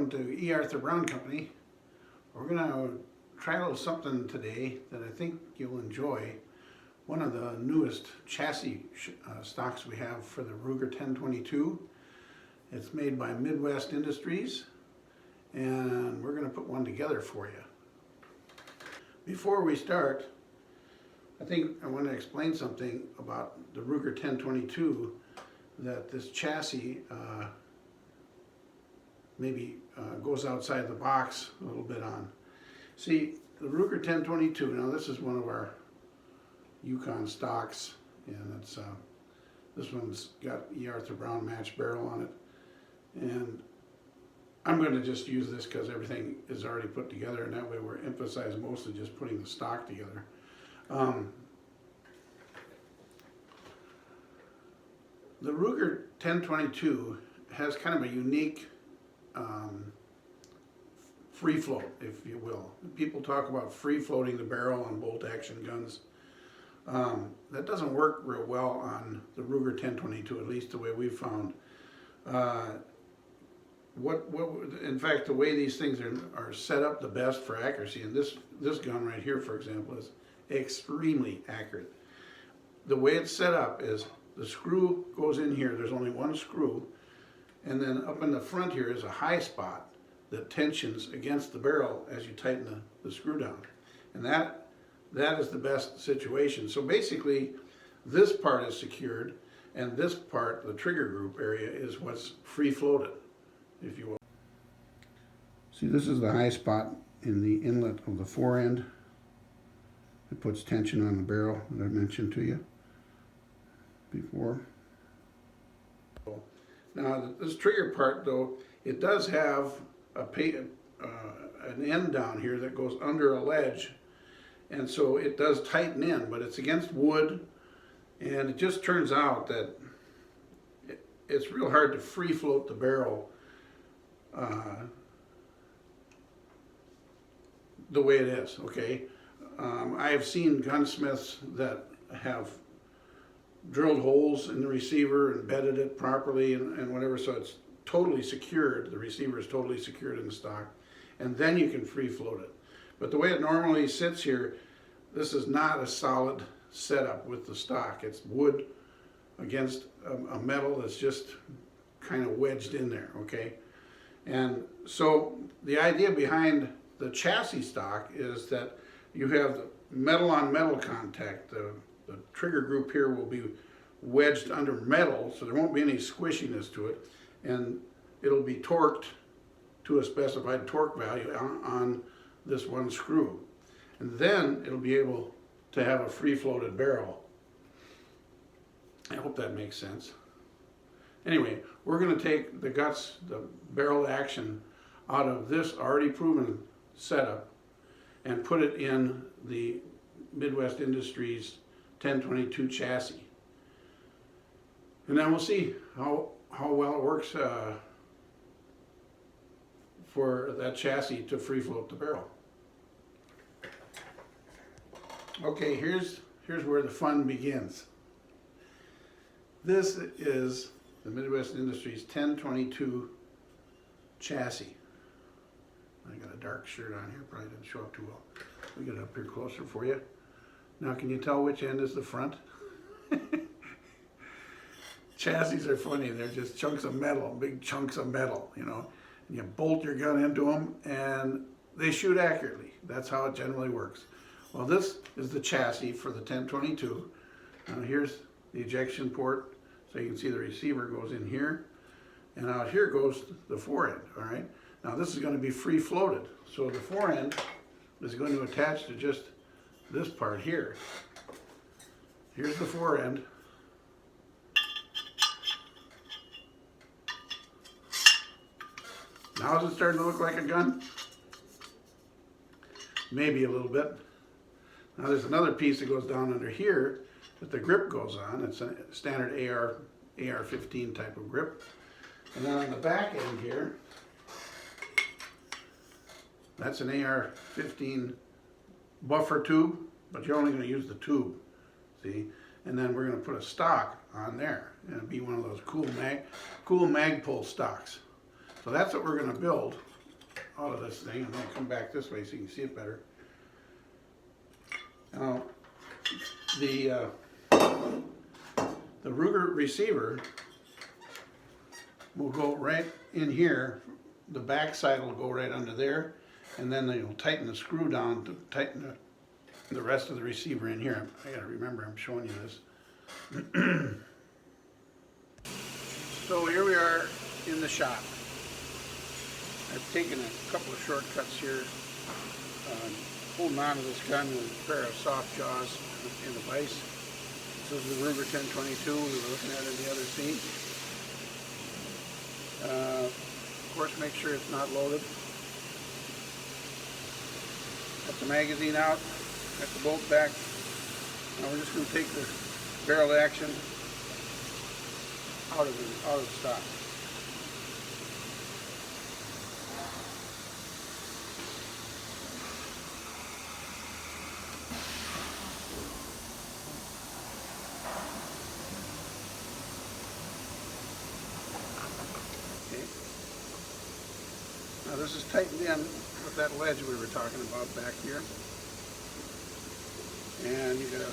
Welcome to E. Arthur Brown Company. We're going to try a little something today that I think you'll enjoy. One of the newest chassis stocks we have for the Ruger 1022. It's made by Midwest Industries, and we're going to put one together for you. Before we start, I think I want to explain something about the Ruger 1022 that this chassis maybe goes outside the box a little bit on. See, the Ruger 1022, now this is one of our Yukon stocks, and it's this one's got E. Arthur Brown match barrel on it, and I'm going to just use this because everything is already put together, and that way we're emphasizing mostly just putting the stock together. The Ruger 1022 has kind of a unique free float, if you will. People talk about free floating the barrel on bolt action guns. That doesn't work real well on the Ruger 1022, at least the way we've found. In fact, the way these things are set up the best for accuracy, and this gun right here, for example, is extremely accurate. The way it's set up is the screw goes in here. There's only one screw, and then up in the front here is a high spot that tensions against the barrel as you tighten the screw down. And that is the best situation. So basically, this part is secured, and this part, the trigger group area, is what's free floated, if you will. See, this is the high spot in the inlet of the forend. It puts tension on the barrel that I mentioned to you before. Now, this trigger part, though, it does have an end down here that goes under a ledge, and so it does tighten in, but it's against wood, and it just turns out that it's real hard to free float the barrel the way it is, okay? I have seen gunsmiths that have drilled holes in the receiver and bedded it properly and whatever, so it's totally secured. The receiver is totally secured in the stock, and then you can free float it. But the way it normally sits here, this is not a solid setup with the stock. It's wood against a metal that's just kind of wedged in there, okay? And so the idea behind the chassis stock is that you have metal on metal contact. The trigger group here will be wedged under metal, so there won't be any squishiness to it, and it'll be torqued to a specified torque value on this one screw. And then it'll be able to have a free floated barrel. I hope that makes sense. Anyway, we're going to take the guts, the barrel action, out of this already proven setup and put it in the Midwest Industries 1022 chassis. And then we'll see how well it works for that chassis to free float the barrel. Okay, here's where the fun begins. This is the Midwest Industries 1022 chassis. I got a dark shirt on here, probably didn't show up too well. We get it up here closer for you. Now, can you tell which end is the front? Chassis are funny. They're just chunks of metal, big chunks of metal, you know. And you bolt your gun into them, and they shoot accurately. That's how it generally works. Well, this is the chassis for the 1022. Now, here's the ejection port, so you can see the receiver goes in here, and out here goes the forend, all right? Now, this is going to be free floated, so the forend is going to attach to just this part here. Here's the forend. Now is it starting to look like a gun? Maybe a little bit. Now there's another piece that goes down under here that the grip goes on. It's a standard AR-15 type of grip. And then on the back end here, that's an AR-15 buffer tube, but you're only going to use the tube, see? And then we're going to put a stock on there, and it'll be one of those cool Magpul stocks. So that's what we're going to build out of this thing. I'm gonna come back this way so you can see it better. Now, the Ruger receiver will go right in here. The back side will go right under there, and then they'll tighten the screw down to tighten the rest of the receiver in here. I gotta remember I'm showing you this. So here we are in the shop. I've taken a couple of shortcuts here, holding on to this gun with a pair of soft jaws in the vise. This is the Ruger 1022 we were looking at in the other scene. Of course, make sure it's not loaded. Got the magazine out, got the bolt back. Now we're just going to take the barrel action out of the stock. Now this is tightened in with that ledge we were talking about back here. And you're going to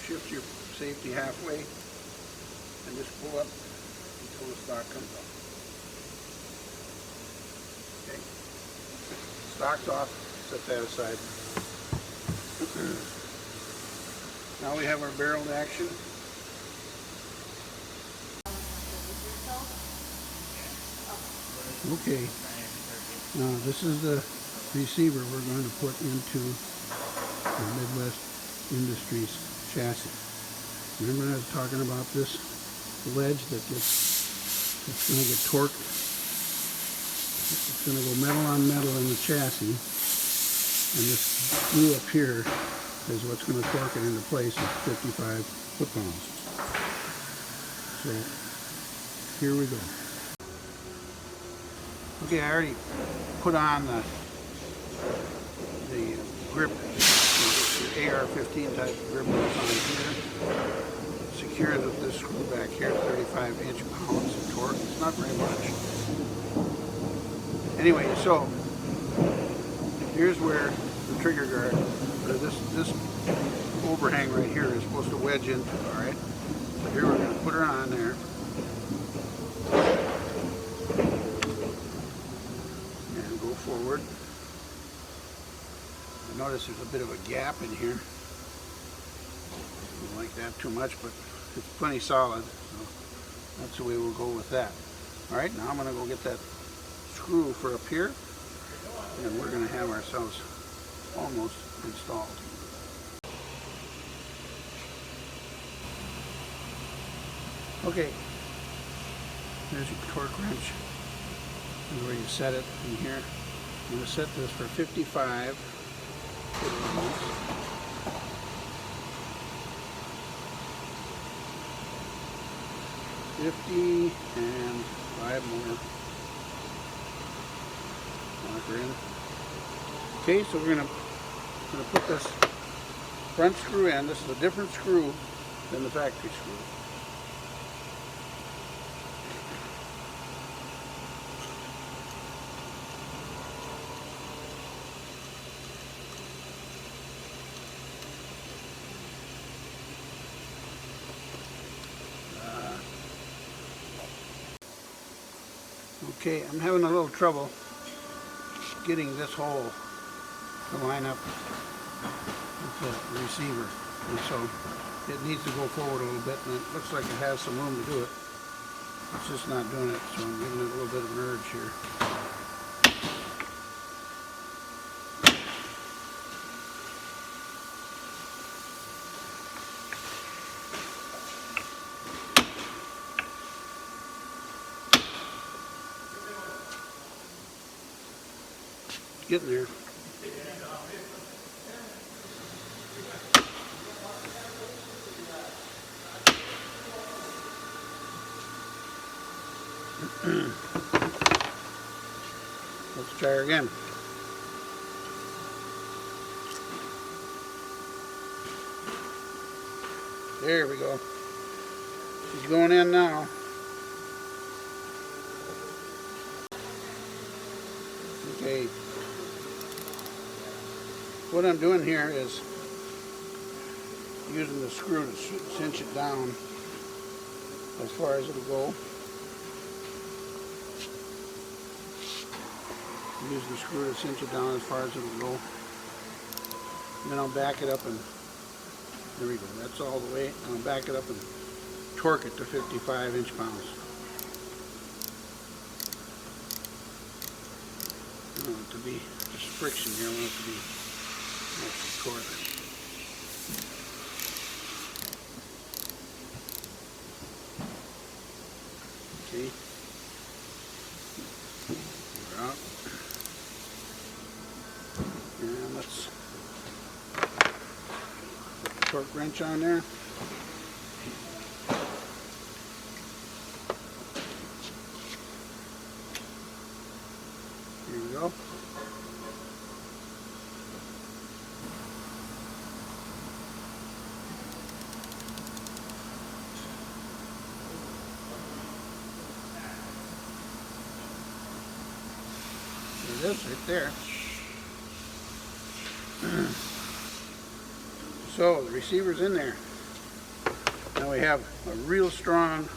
shift your safety halfway and just pull up until the stock comes up. Okay. Stock's off, set that aside. Now we have our barreled action. Okay. Now this is the receiver we're going to put into the Midwest Industries chassis. Remember I was talking about this ledge it's going to get torqued. It's going to go metal on metal in the chassis, and this screw up here is what's going to torque it into place at 55 foot-pounds. So here we go. Okay, I already put on the grip, the AR-15 type grip that's on here. Secured with this screw back here, 35 inch-pounds of torque. It's not very much. Anyway, so here's where the trigger guard, or this overhang right here is supposed to wedge into, all right? So here we're going to put her on there. Forward. I notice there's a bit of a gap in here. Don't like that too much, but it's plenty solid, so that's the way we'll go with that. All right, now I'm going to go get that screw for up here, and we're going to have ourselves almost installed. Okay, there's your torque wrench. This is where you set it in here. I'm going to set this for 55 foot-pounds. And 5 more. Lock her in. Okay, so we're going to put this front screw in. This is a different screw than the factory screw. Okay, I'm having a little trouble getting this hole to line up with the receiver, and so it needs to go forward a little bit, and it looks like it has some room to do it. It's just not doing it, so I'm giving it a little bit of an urge here. Getting there. Let's try her again. There we go. She's going in now. Okay, what I'm doing here is using the screw to cinch it down as far as it'll go. Use the screw to cinch it down as far as it'll go. And then I'll back it up and there we go. That's all the way. And I'll back it up and torque it to 55 inch-pounds. I want it to be just friction here. I want it to be nice torque. Okay. We're out. And let's put the torque wrench on there. Here we go. There it is, right there. So the receiver's in there. Now we have a real strong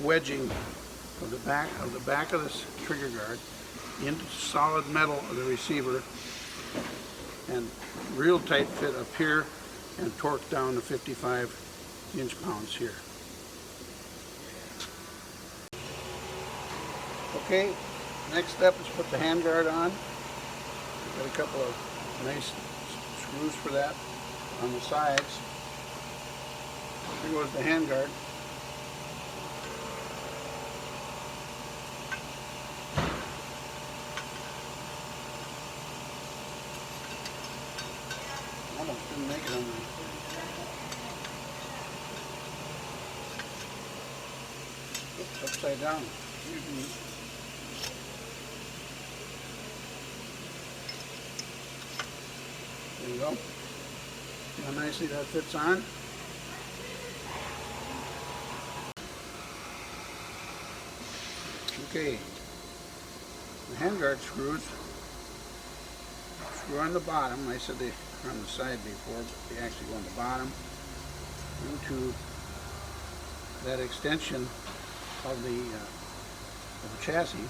wedging of the back of this trigger guard into solid metal of the receiver, and real tight fit up here and torque down to 55 inch-pounds here. Okay, next step is put the handguard on. Got a couple of nice screws for that on the sides. Here goes the handguard. Almost didn't make it on the... Oops, upside down. There you go. See how nicely that fits on. Okay, the handguard screws screw on the bottom. I said they were on the side before, but they actually go on the bottom into that extension of the chassis.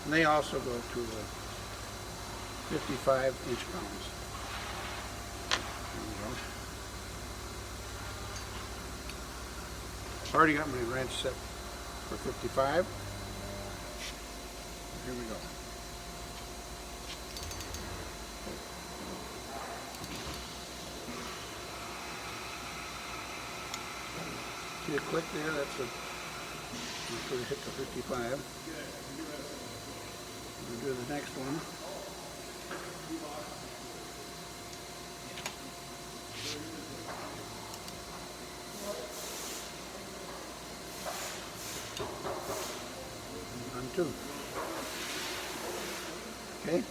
And they also go to 55 inch-pounds. There we go. I've already got my wrench set for 55. Here we go. See a click there? That's a hit to 55. We'll do the next one. On two. Okay.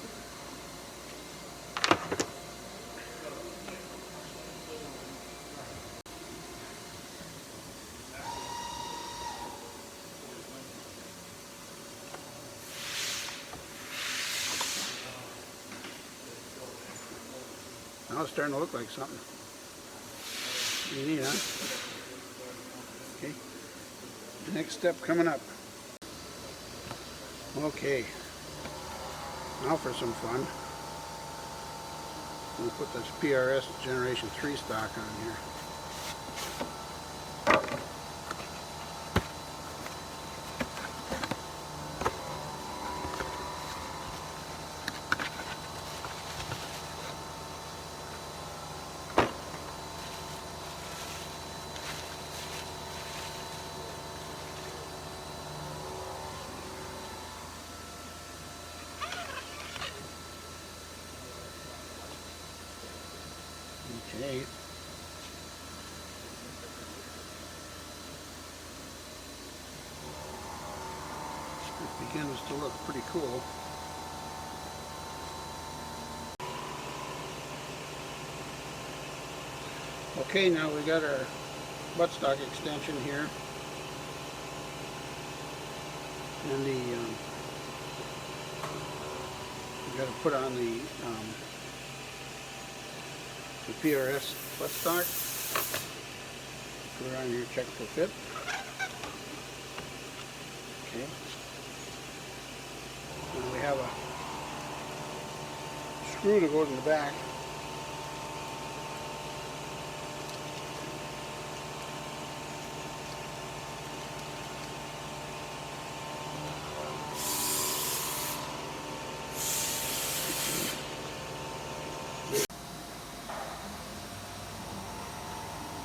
Now it's starting to look like something. Pretty neat, huh? Okay. Next step coming up. Okay. Now for some fun. We'll put this PRS Generation 3 stock on here. Okay. It begins to look pretty cool. Okay, now we got our buttstock extension here. And we got to put on the PRS buttstock. Put it on here, check for fit. Okay. And we have a screw that goes in the back.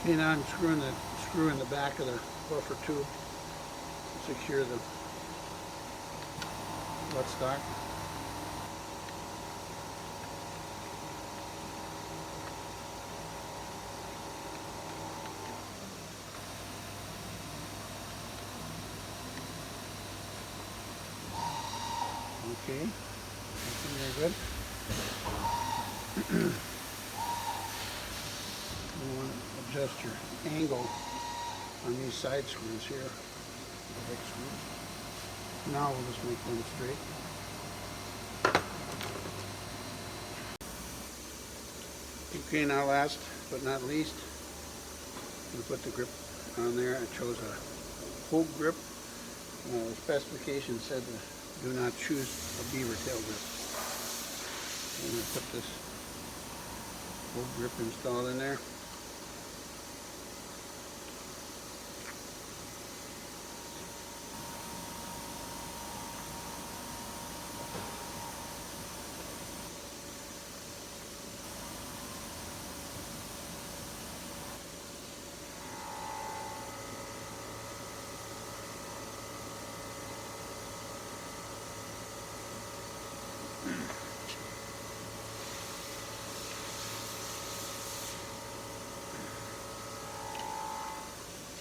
Okay, now I'm screwing the screw in the back of the buffer tube to secure the buttstock. Okay, that's very good. You want to adjust your angle on these side screws here. The big screws. Now we'll just make them straight. Okay, now last but not least, we put the grip on there. I chose a Hogue grip. The specification said to do not choose a beaver tail grip. I'm going to put this Hogue grip installed in there.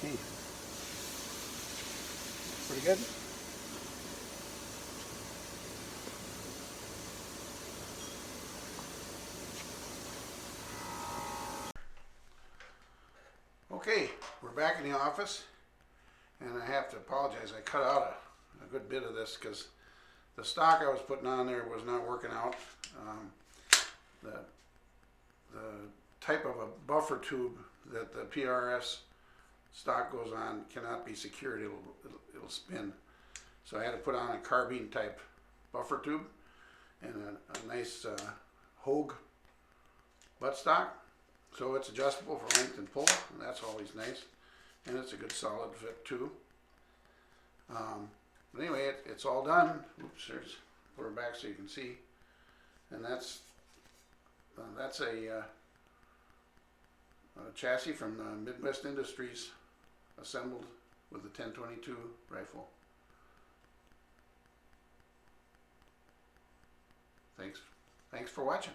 Okay. Pretty good. Okay, we're back in the office, and I have to apologize. I cut out a good bit of this because the stock I was putting on there was not working out. The type of a buffer tube that the PRS stock goes on cannot be secured. It'll spin. So I had to put on a carbine type buffer tube and a nice Hogue buttstock. So it's adjustable for length and pull, and that's always nice. And it's a good solid fit too. But anyway, it's all done. Oops, put her back so you can see. And that's a chassis from Midwest Industries, assembled with the 1022 rifle. Thanks for watching.